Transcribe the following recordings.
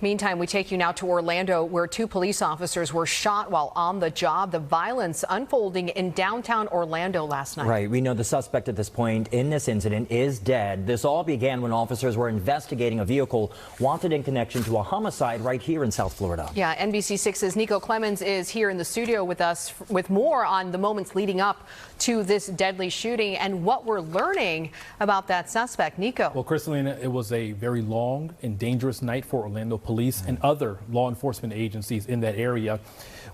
Meantime, we take you now to Orlando, where two police officers were shot while on the job. The violence unfolding in downtown Orlando last night. Right. We know the suspect at this point in this incident is dead. This all began when officers were investigating a vehicle wanted in connection to a homicide right here in South Florida. Yeah, NBC6's Niko Clemmons is here in the studio with us with more on the moments leading up to this deadly shooting and what we're learning about that suspect. Niko. Well, Crystalina, it was a very long and dangerous night for Orlando police and other law enforcement agencies in that area.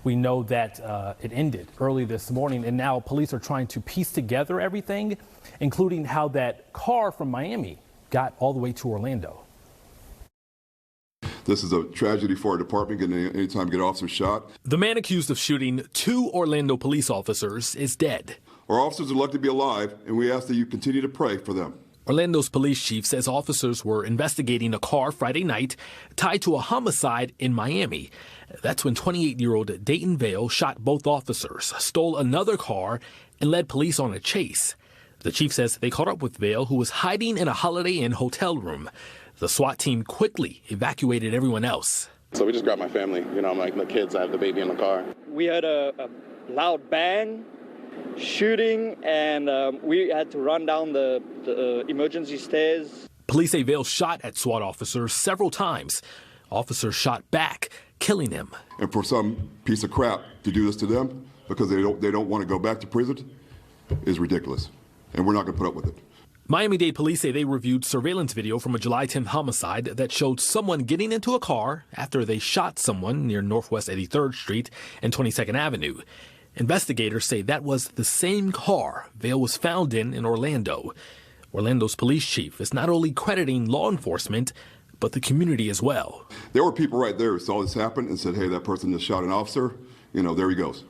We know that it ended early this morning, and now police are trying to piece together everything, including how that car from Miami got all the way to Orlando. This is a tragedy for our department, anytime we get officers shot. The man accused of shooting two Orlando police officers is dead. Our officers are lucky to be alive, and we ask that you continue to pray for them. Orlando's police chief says officers were investigating a car Friday night tied to a homicide in Miami. That's when 28-year-old Dayton Vale shot both officers, stole another car, and led police on a chase. The chief says they caught up with Vale, who was hiding in a Holiday Inn hotel room. The SWAT team quickly evacuated everyone else. So we just grabbed my family. You know, I'm like the kids, I have the baby in the car. We had a loud bang, shooting, and we had to run down the emergency stairs. Police say Vale shot at SWAT officers several times. Officers shot back, killing him. And for some piece of crap to do this to them because they don't want to go back to prison is ridiculous, and we're not going to put up with it. Miami-Dade police say they reviewed surveillance video from a July 10th homicide that showed someone getting into a car after they shot someone near Northwest 83rd Street and 22nd Avenue. Investigators say that was the same car Vale was found in Orlando. Orlando's police chief is not only crediting law enforcement, but the community as well. There were people right there who saw this happen and said, hey, that person just shot an officer. You know, there he goes.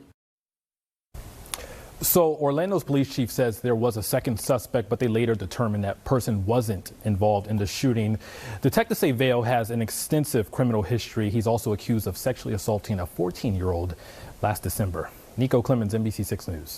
So Orlando's police chief says there was a second suspect, but they later determined that person wasn't involved in the shooting. Detectives say Vale has an extensive criminal history. He's also accused of sexually assaulting a 14-year-old last December. Niko Clemmons, NBC6 News.